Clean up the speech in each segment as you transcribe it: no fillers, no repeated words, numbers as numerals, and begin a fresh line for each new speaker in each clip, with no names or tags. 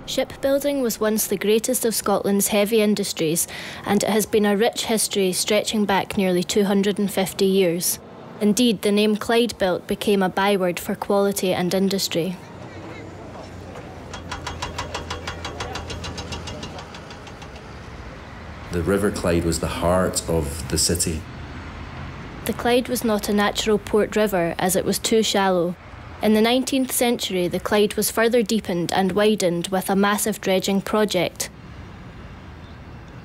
Shipbuilding was once the greatest of Scotland's heavy industries, and it has been a rich history stretching back nearly 250 years. Indeed, the name Clyde built became a byword for quality and industry.
The River Clyde was the heart of the city.
The Clyde was not a natural port river as it was too shallow. In the 19th century, the Clyde was further deepened and widened with a massive dredging project.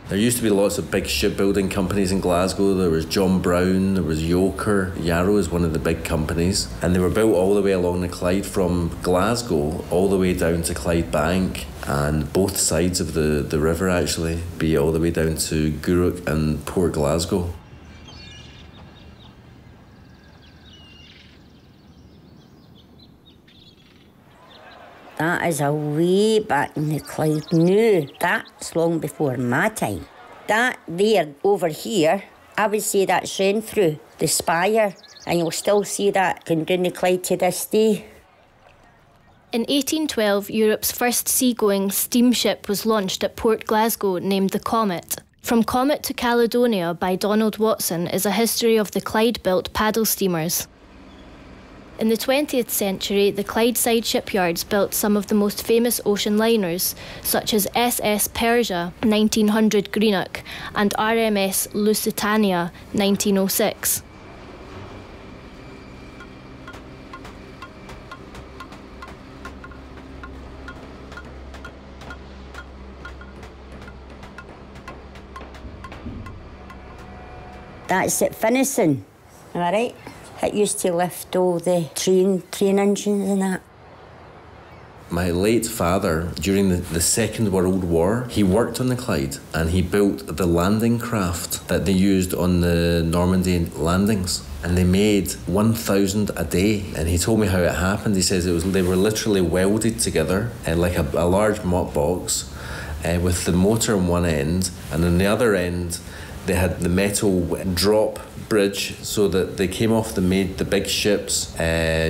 There used to be lots of big shipbuilding companies in Glasgow. There was John Brown, there was Yoker. Yarrow is one of the big companies. And they were built all the way along the Clyde from Glasgow all the way down to Clyde Bank, and both sides of the river actually, be all the way down to Gourock and Port Glasgow.
That is a way back in the Clyde. No, that's long before my time. That there, over here, I would say that's Renfrew, the spire, and you'll still see that going down the Clyde to this day.
In 1812, Europe's first seagoing steamship was launched at Port Glasgow named the Comet. From Comet to Caledonia by Donald Watson is a history of the Clyde-built paddle steamers. In the 20th century, the Clydeside shipyards built some of the most famous ocean liners, such as SS Persia 1900 Greenock and RMS Lusitania 1906.
That's at Finison, am I right? It used to lift all the train engines and that.
My late father, during the Second World War, he worked on the Clyde and he built the landing craft that they used on the Normandy landings. And they made 1,000 a day. And he told me how it happened. He says they were literally welded together like a large mop box with the motor on one end, and on the other end they had the metal drop bridge so that they came off the big ships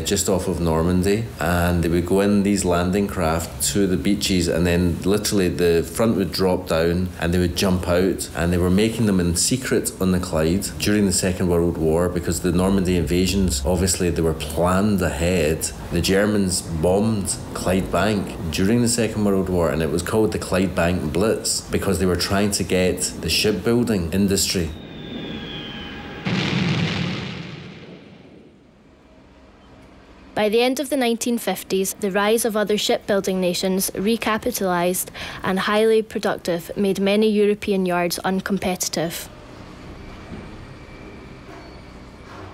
just off of Normandy, and they would go in these landing craft to the beaches, and then literally the front would drop down and they would jump out, and they were making them in secret on the Clyde during the Second World War because the Normandy invasions, obviously they were planned ahead. The Germans bombed Clyde Bank during the Second World War, and it was called the Clyde Bank Blitz because they were trying to get the shipbuilding industry.
By the end of the 1950s, the rise of other shipbuilding nations, recapitalised and highly productive, made many European yards uncompetitive.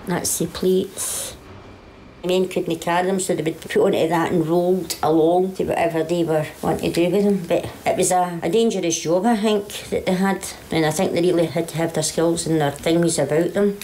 That's the plates. The men couldn't carry them, so they would put onto that and rolled along to whatever they were wanting to do with them. But it was a dangerous job, I think, that they had. And I think they really had to have their skills and their things about them.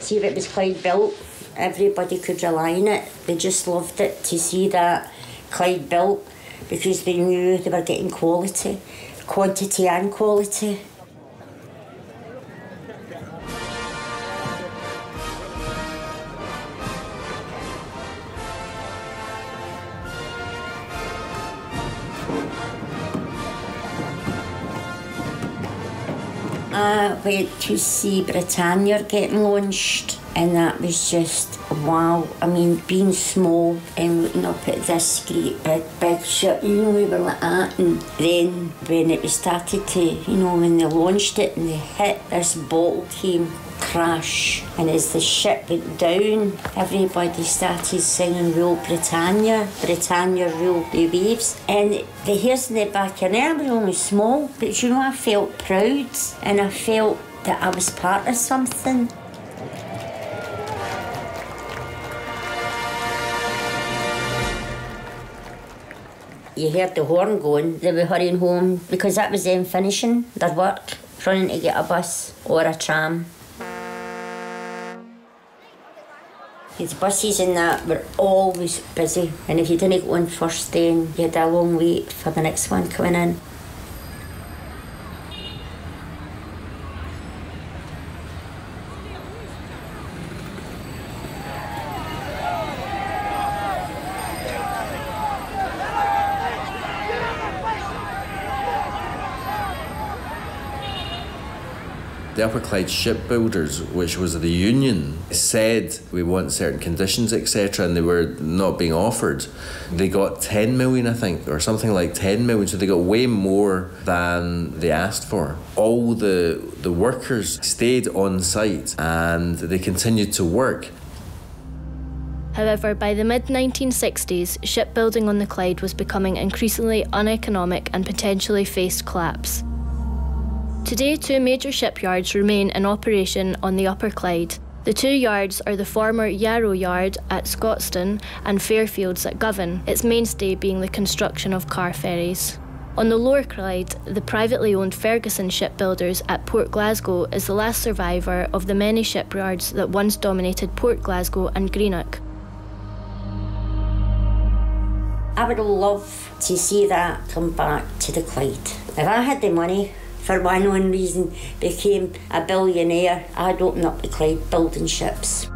See, if it was Clyde built, everybody could rely on it. They just loved it to see that Clyde built because they knew they were getting quality, quantity and quality. I went to see Britannia getting launched, and that was just wow. I mean, being small and looking up at this great big ship, we were like that. And then when it was started to, when they launched it and they hit, this bottle came crash, and as the ship went down, everybody started singing Rule Britannia, Britannia rule the waves, and the hairs in the back of there were only small, but I felt proud, and I felt that I was part of something. You heard the horn going, they were hurrying home, because that was them finishing their work, running to get a bus or a tram. The buses and that were always busy, and if you didn't go in first, then you had a long wait for the next one coming in.
The Upper Clyde shipbuilders, which was the union, said we want certain conditions, etc., and they were not being offered. They got 10 million, I think, or something like 10 million, so they got way more than they asked for. All the workers stayed on site and they continued to work.
However, by the mid-1960s, shipbuilding on the Clyde was becoming increasingly uneconomic and potentially faced collapse. Today, 2 major shipyards remain in operation on the Upper Clyde. The 2 yards are the former Yarrow Yard at Scotstoun and Fairfields at Govan, its mainstay being the construction of car ferries. On the Lower Clyde, the privately owned Ferguson Shipbuilders at Port Glasgow is the last survivor of the many shipyards that once dominated Port Glasgow and Greenock.
I would love to see that come back to the Clyde. If I had the money, for one reason, became a billionaire, I'd open up the Clyde building ships.